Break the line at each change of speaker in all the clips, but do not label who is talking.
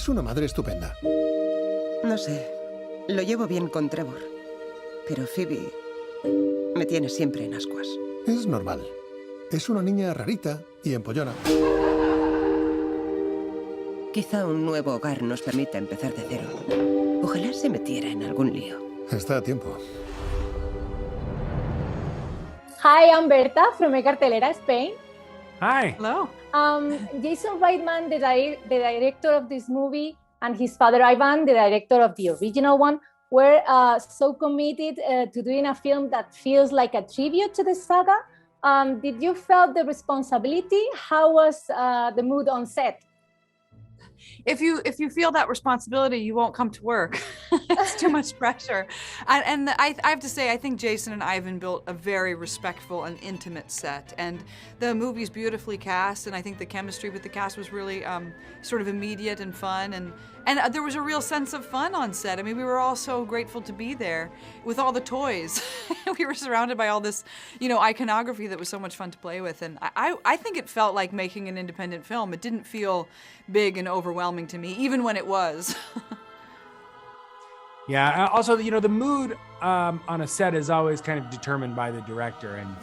Es una madre estupenda.
No sé, lo llevo bien con Trevor, pero Phoebe me tiene siempre en ascuas.
Es normal. Es una niña rarita y empollona.
Quizá un nuevo hogar nos permita empezar de cero. Ojalá se metiera en algún lío.
Está a tiempo.
Hi, I'm Berta from Cartelera, Spain.
Hi.
Hello.
Jason Reitman, the director of this movie, and his father Ivan, the director of the original one, were so committed to doing a film that feels like a tribute to the saga. Did you feel the responsibility? How was the mood on set?
If you feel that responsibility, you won't come to work. It's too much pressure. And I have to say, I think Jason and Ivan built a very respectful and intimate set. And the movie's beautifully cast, and I think the chemistry with the cast was really sort of immediate and fun. And there was a real sense of fun on set. I mean, we were all so grateful to be there with all the toys. We were surrounded by all this, iconography that was so much fun to play with. And I think it felt like making an independent film. It didn't feel big and overwhelming to me, even when it was.
Yeah, also, the mood on a set is always kind of determined by the director. And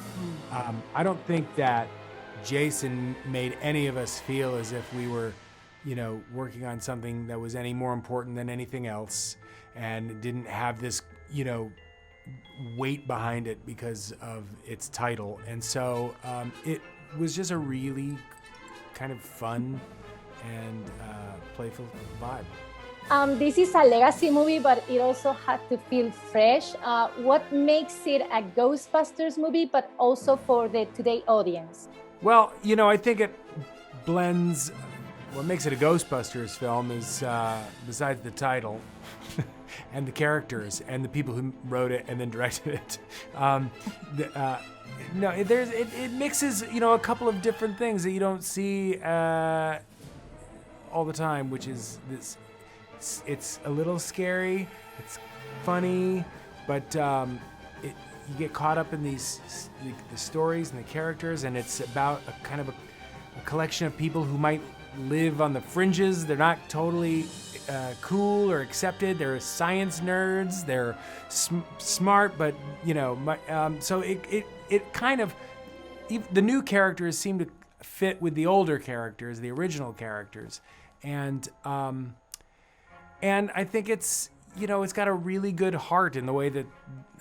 I don't think that Jason made any of us feel as if we were, working on something that was any more important than anything else and didn't have this, weight behind it because of its title. And so it was just a really kind of fun and playful vibe.
This is a legacy movie, but it also had to feel fresh. What makes it a Ghostbusters movie, but also for the today audience?
Well, I think it blends. What makes it a Ghostbusters film is, besides the title and the characters and the people who wrote it and then directed it, it mixes, a couple of different things that you don't see all the time, which is this. It's a little scary, it's funny, but you get caught up in the stories and the characters, and it's about a kind of a collection of people who might live on the fringes. They're not totally cool or accepted. They're science nerds. They're smart, but so it kind of, the new characters seem to fit with the older characters, the original characters, and I think it's it's got a really good heart in the way that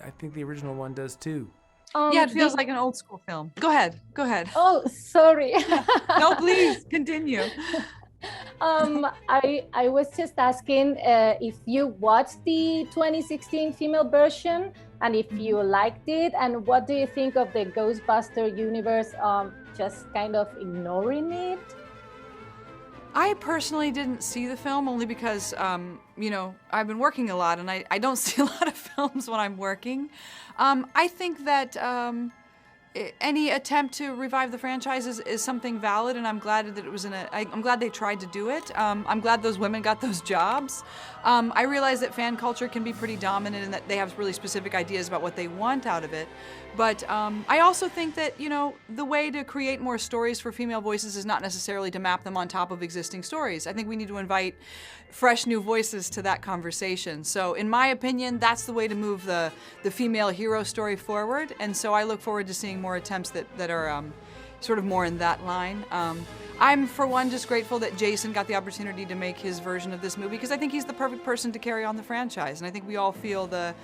I think the original one does too.
Yeah, it feels like an old school film. Go ahead.
Oh, sorry.
No, please continue.
I was just asking if you watched the 2016 female version and if you liked it, and what do you think of the Ghostbuster universe just kind of ignoring it?
I personally didn't see the film only because, I've been working a lot and I don't see a lot of films when I'm working. I think that any attempt to revive the franchise is something valid, and I'm glad that it was I'm glad they tried to do it. I'm glad those women got those jobs. I realize that fan culture can be pretty dominant and that they have really specific ideas about what they want out of it. But I also think that, the way to create more stories for female voices is not necessarily to map them on top of existing stories. I think we need to invite fresh new voices to that conversation. So in my opinion, that's the way to move the female hero story forward. And so I look forward to seeing more attempts that are sort of more in that line. I'm, for one, just grateful that Jason got the opportunity to make his version of this movie, because I think he's the perfect person to carry on the franchise. And I think we all feel the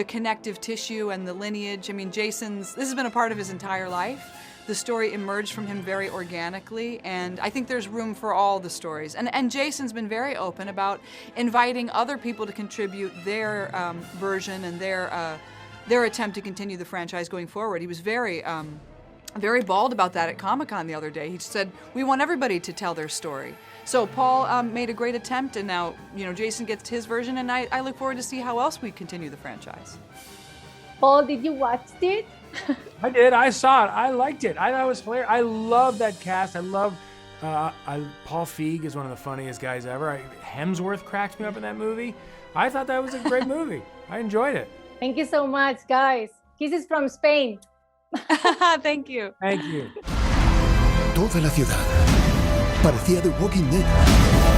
connective tissue and the lineage. I mean, this has been a part of his entire life. The story emerged from him very organically, and I think there's room for all the stories. And Jason's been very open about inviting other people to contribute their version and their attempt to continue the franchise going forward. He was very bald about that at Comic-Con the other day. He said, we want everybody to tell their story. So Paul made a great attempt, and now Jason gets his version, and I look forward to see how else we continue the franchise.
Paul, did you watch it?
I did. I saw it. I liked it. I thought it was hilarious. I love that cast. I love Paul Feig is one of the funniest guys ever. Hemsworth cracks me up in that movie. I thought that was a great movie. I enjoyed it.
Thank you so much, guys. Kisses from Spain.
Thank you.
Thank you.
Toda la ciudad parecía The Walking Dead.